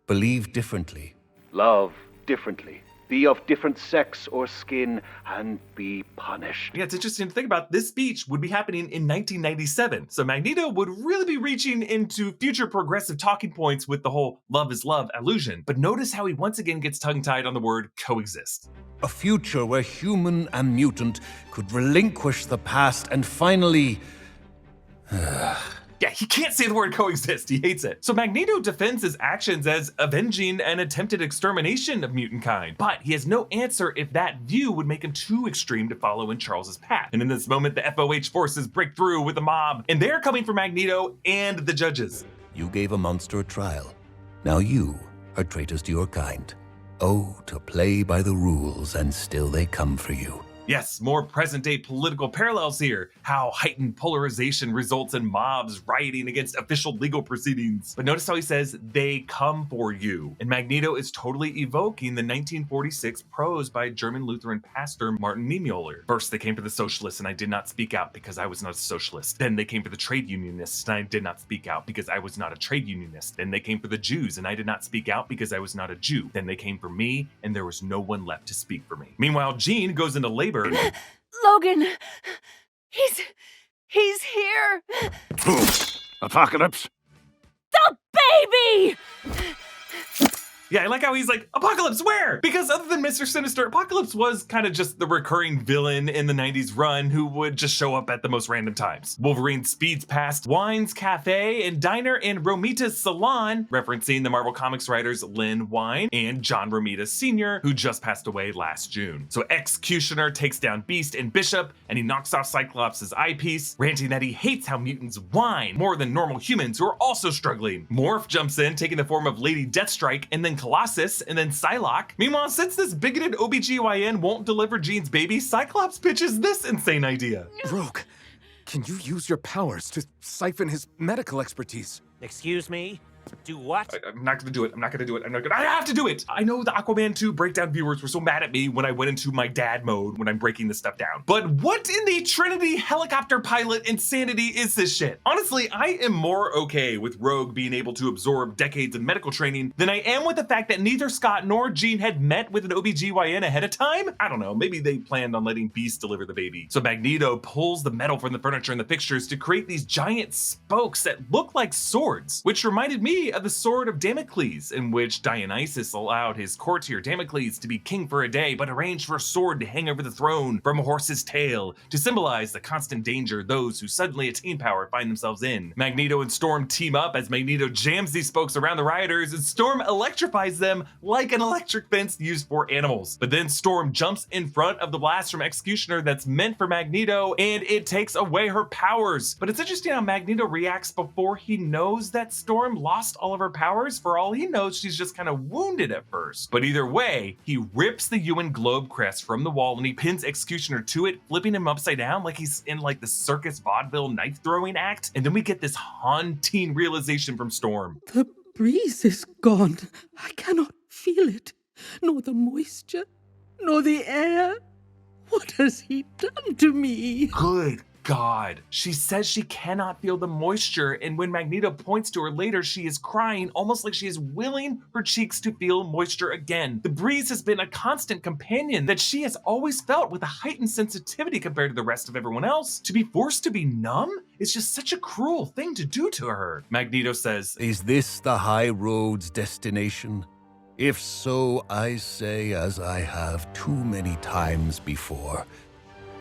Believe differently. Love differently. Be of different sex or skin and be punished. Yeah, it's interesting to think about. This speech would be happening in 1997. So Magneto would really be reaching into future progressive talking points with the whole love is love allusion. But notice how he once again gets tongue-tied on the word coexist. A future where human and mutant could relinquish the past and finally... Yeah, he can't say the word coexist. He hates it. So Magneto defends his actions as avenging an attempted extermination of mutant kind, but he has no answer if that view would make him too extreme to follow in Charles's path. And in this moment, the FOH forces break through with the mob, and they're coming for Magneto and the judges. You gave a monster a trial. Now you are traitors to your kind. Oh, to play by the rules, and still they come for you. Yes, more present-day political parallels here. How heightened polarization results in mobs rioting against official legal proceedings. But notice how he says, they come for you. And Magneto is totally evoking the 1946 prose by German Lutheran pastor Martin Niemöller. First, they came for the socialists and I did not speak out because I was not a socialist. Then they came for the trade unionists and I did not speak out because I was not a trade unionist. Then they came for the Jews and I did not speak out because I was not a Jew. Then they came for me and there was no one left to speak for me. Meanwhile, Jean goes into labor. Logan! He's here! Apocalypse? The baby! Yeah, I like how he's like, Apocalypse, where? Because other than Mr. Sinister, Apocalypse was kind of just the recurring villain in the 90s run who would just show up at the most random times. Wolverine speeds past Wine's Cafe and Diner and Romita's Salon, referencing the Marvel Comics writers Lynn Wein and John Romita Sr., who just passed away last June. So X-Cutioner takes down Beast and Bishop, and he knocks off Cyclops' eyepiece, ranting that he hates how mutants whine more than normal humans who are also struggling. Morph jumps in, taking the form of Lady Deathstrike, and then Colossus, and then Psylocke. Meanwhile, since this bigoted OBGYN won't deliver Jean's baby, Cyclops pitches this insane idea. Rogue, can you use your powers to siphon his medical expertise? Excuse me? Do what? I'm not gonna do it. I have to do it. I know the Aquaman 2 breakdown viewers were so mad at me when I went into my dad mode when I'm breaking this stuff down. But what in the Trinity helicopter pilot insanity is this shit? Honestly, I am more okay with Rogue being able to absorb decades of medical training than I am with the fact that neither Scott nor Jean had met with an OBGYN ahead of time. I don't know, maybe they planned on letting Beast deliver the baby. So Magneto pulls the metal from the furniture and the fixtures to create these giant spokes that look like swords, which reminded me of the sword of Damocles, in which Dionysus allowed his courtier Damocles to be king for a day, but arranged for a sword to hang over the throne from a horse's tail to symbolize the constant danger those who suddenly attain power find themselves in. Magneto and Storm team up as Magneto jams these spokes around the rioters and Storm electrifies them like an electric fence used for animals. But then Storm jumps in front of the blast from X-Cutioner that's meant for Magneto, and it takes away her powers. But it's interesting how Magneto reacts before he knows that Storm lost all of her powers. For all he knows, she's just kind of wounded at first. But either way, he rips the UN globe crest from the wall and he pins X-Cutioner to it, flipping him upside down like he's in like the circus vaudeville knife throwing act. And then we get this haunting realization from Storm. The breeze is gone. I cannot feel it. Nor the moisture, nor the air. What has he done to me? Good God. She says she cannot feel the moisture, and when Magneto points to her later, she is crying, almost like she is willing her cheeks to feel moisture again. The breeze has been a constant companion that she has always felt with a heightened sensitivity compared to the rest of everyone else. To be forced to be numb is just such a cruel thing to do to her. Magneto says, "Is this the High Road's destination? If so, I say, as I have too many times before,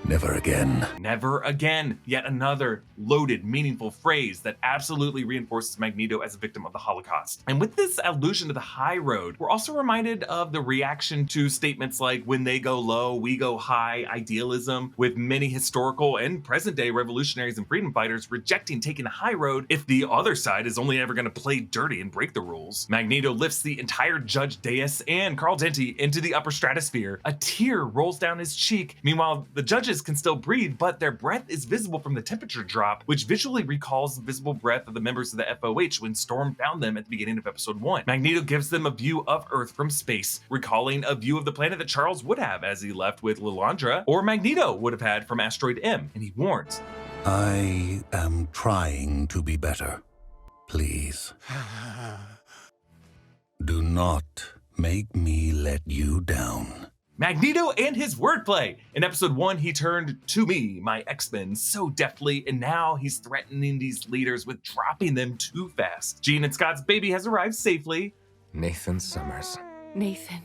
never again." Never again. Yet another loaded, meaningful phrase that absolutely reinforces Magneto as a victim of the Holocaust. And with this allusion to the high road, we're also reminded of the reaction to statements like "when they go low, we go high" idealism, with many historical and present-day revolutionaries and freedom fighters rejecting taking the high road if the other side is only ever going to play dirty and break the rules. Magneto lifts the entire Judge Deus and Carl Denti into the upper stratosphere. A tear rolls down his cheek. Meanwhile, the judges can still breathe, but their breath is visible from the temperature drop, which visually recalls the visible breath of the members of the FOH when Storm found them at the beginning of episode 1. Magneto gives them a view of Earth from space, recalling a view of the planet that Charles would have as he left with Lilandra, or Magneto would have had from Asteroid M, and he warns, "I am trying to be better. Please. Do not make me let you down." Magneto and his wordplay. In episode 1, he turned to me, my X-Men, so deftly, and now he's threatening these leaders with dropping them too fast. Jean and Scott's baby has arrived safely. Nathan Summers. Nathan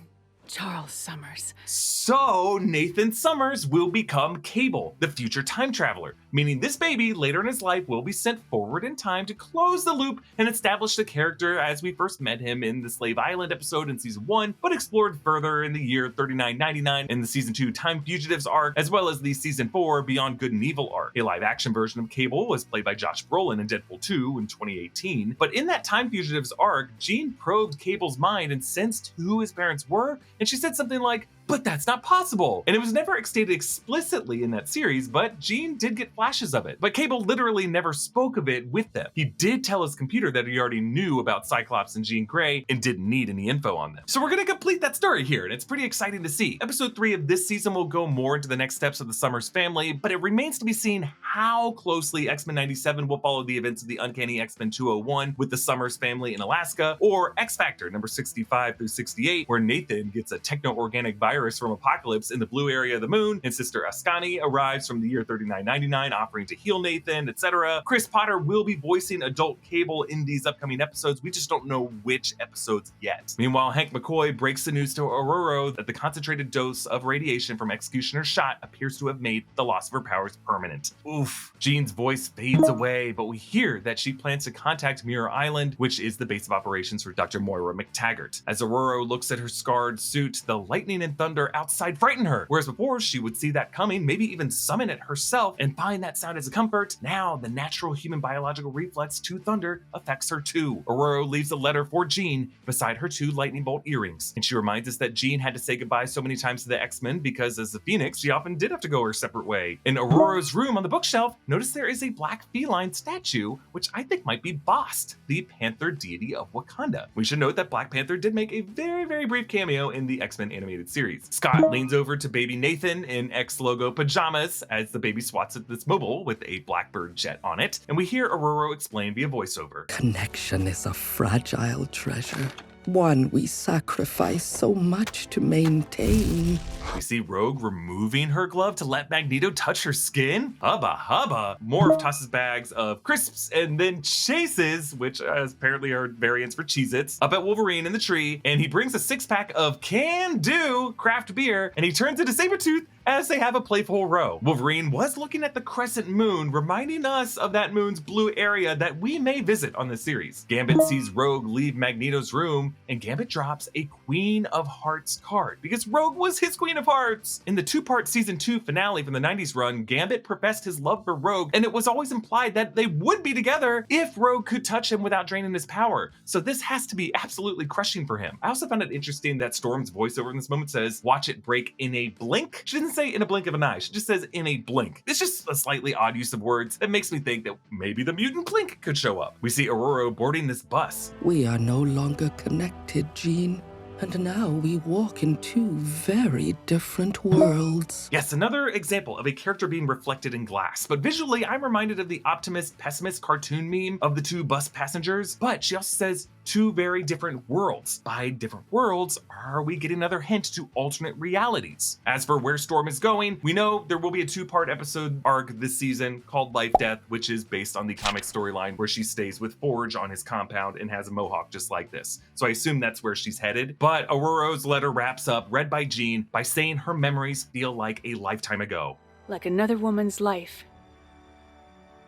Charles Summers. So Nathan Summers will become Cable, the future time traveler, meaning this baby later in his life will be sent forward in time to close the loop and establish the character as we first met him in the Slave Island episode in season 1, but explored further in the year 3999 in the season 2 Time Fugitives arc, as well as the season 4 Beyond Good and Evil arc. A live action version of Cable was played by Josh Brolin in Deadpool 2 in 2018, but in that Time Fugitives arc, Jean probed Cable's mind and sensed who his parents were, and she said something like, "But that's not possible." And it was never stated explicitly in that series, but Jean did get flashes of it. But Cable literally never spoke of it with them. He did tell his computer that he already knew about Cyclops and Jean Grey and didn't need any info on them. So we're gonna complete that story here, and it's pretty exciting to see. Episode 3 of this season will go more into the next steps of the Summers family, but it remains to be seen how closely X-Men 97 will follow the events of the Uncanny X-Men 201 with the Summers family in Alaska, or X-Factor number 65 through 68, where Nathan gets a techno-organic virus from Apocalypse in the blue area of the moon, and Sister Ascani arrives from the year 3999 offering to heal Nathan, etc. Chris Potter will be voicing adult Cable in these upcoming episodes. We just don't know which episodes yet. Meanwhile, Hank McCoy breaks the news to Aurora that the concentrated dose of radiation from X-Cutioner's shot appears to have made the loss of her powers permanent. Oof. Jean's voice fades away, but we hear that she plans to contact Mirror Island, which is the base of operations for Dr. Moira McTaggart. As Aurora looks at her scarred suit, the lightning and thunder outside frighten her. Whereas before she would see that coming, maybe even summon it herself and find that sound as a comfort. Now the natural human biological reflex to thunder affects her too. Aurora leaves a letter for Jean beside her 2 lightning bolt earrings. And she reminds us that Jean had to say goodbye so many times to the X-Men because as the Phoenix, she often did have to go her separate way. In Aurora's room on the bookshelf, notice there is a black feline statue, which I think might be Bast, the panther deity of Wakanda. We should note that Black Panther did make a very, very brief cameo in the X-Men animated series. Scott leans over to baby Nathan in X-logo pajamas as the baby swats at this mobile with a Blackbird jet on it, and we hear Aurora explain via voiceover. Connection is a fragile treasure, one we sacrifice so much to maintain. We see Rogue removing her glove to let Magneto touch her skin. Hubba hubba. Morph tosses bags of crisps and then chases, which apparently are variants for Cheez-Its, up at Wolverine in the tree, and he brings a 6-pack of Can Do craft beer, and he turns into Sabretooth as they have a playful row. Wolverine was looking at the crescent moon, reminding us of that moon's blue area that we may visit on this series. Gambit sees Rogue leave Magneto's room, and Gambit drops a Queen of Hearts card because Rogue was his Queen of Hearts. In the 2-part season 2 finale from the 90s run, Gambit professed his love for Rogue, and it was always implied that they would be together if Rogue could touch him without draining his power. So this has to be absolutely crushing for him. I also found it interesting that Storm's voiceover in this moment says, "Watch it break in a blink." She didn't say in a blink of an eye, she just says in a blink. It's just a slightly odd use of words that makes me think that maybe the mutant Blink could show up. We see Aurora boarding this bus. We are no longer connected, Jean. And now we walk in 2 very different worlds. Yes, another example of a character being reflected in glass. But visually, I'm reminded of the optimist pessimist cartoon meme of the 2 bus passengers. But she also says 2 very different worlds. By different worlds, are we getting another hint to alternate realities? As for where Storm is going, we know there will be a 2-part episode arc this season called Life Death, which is based on the comic storyline where she stays with Forge on his compound and has a mohawk just like this. So I assume that's where she's headed. But Aurora's letter wraps up, read by Jean, by saying her memories feel like a lifetime ago. Like another woman's life.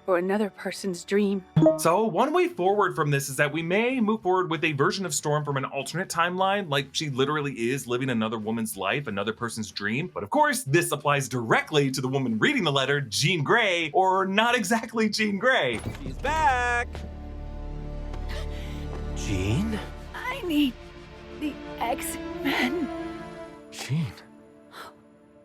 Or another person's dream. So one way forward from this is that we may move forward with a version of Storm from an alternate timeline, like she literally is living another woman's life, another person's dream. But of course, this applies directly to the woman reading the letter, Jean Grey, or not exactly Jean Grey. She's back! Jean? I need the X-Men. Jean?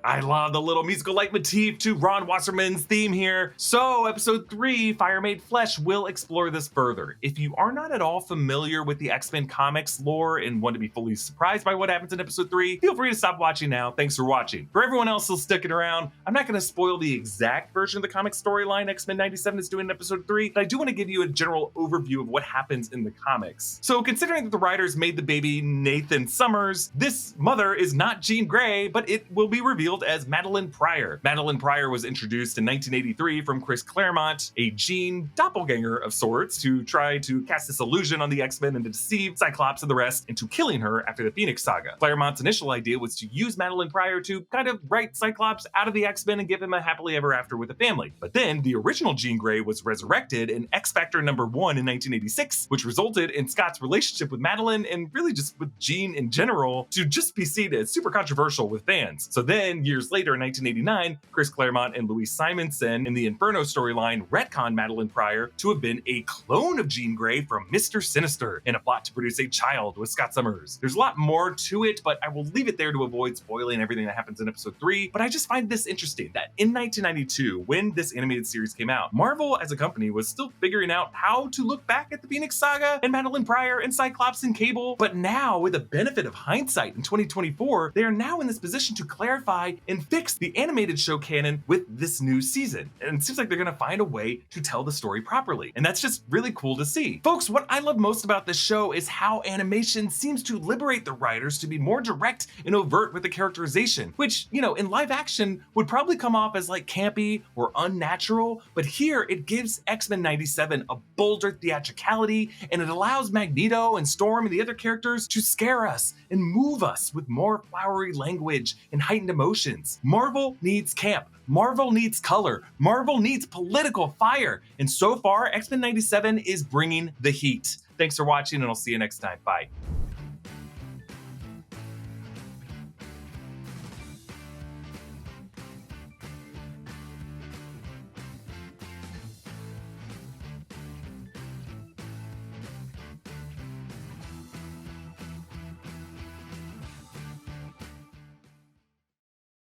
I love the little musical leitmotif to Ron Wasserman's theme here. So episode 3, Fire Made Flesh, will explore this further. If you are not at all familiar with the X-Men comics lore and want to be fully surprised by what happens in episode 3, feel free to stop watching now. Thanks for watching. For everyone else still sticking around, I'm not going to spoil the exact version of the comic storyline X-Men 97 is doing in episode 3, but I do want to give you a general overview of what happens in the comics. So considering that the writers made the baby Nathan Summers, this mother is not Jean Grey, but it will be revealed as Madelyne Pryor. Madelyne Pryor was introduced in 1983 from Chris Claremont, a Jean doppelganger of sorts, to try to cast this illusion on the X-Men and to deceive Cyclops and the rest into killing her after the Phoenix Saga. Claremont's initial idea was to use Madelyne Pryor to kind of write Cyclops out of the X-Men and give him a happily ever after with a family. But then the original Jean Grey was resurrected in X-Factor #1 in 1986, which resulted in Scott's relationship with Madelyne and really just with Jean in general to just be seen as super controversial with fans. So then years later in 1989, Chris Claremont and Louise Simonson in the Inferno storyline retconned Madelyne Pryor to have been a clone of Jean Grey from Mr. Sinister in a plot to produce a child with Scott Summers. There's a lot more to it, but I will leave it there to avoid spoiling everything that happens in episode 3. But I just find this interesting that in 1992, when this animated series came out, Marvel as a company was still figuring out how to look back at the Phoenix Saga and Madelyne Pryor and Cyclops and Cable. But now, with the benefit of hindsight in 2024, they are now in this position to clarify and fix the animated show canon with this new season. And it seems like they're gonna find a way to tell the story properly. And that's just really cool to see. Folks, what I love most about this show is how animation seems to liberate the writers to be more direct and overt with the characterization, which, you know, in live action would probably come off as like campy or unnatural, but here it gives X-Men 97 a bolder theatricality, and it allows Magneto and Storm and the other characters to scare us and move us with more flowery language and heightened emotions. Marvel needs camp. Marvel needs color. Marvel needs political fire. And so far, X-Men 97 is bringing the heat. Thanks for watching, and I'll see you next time. Bye.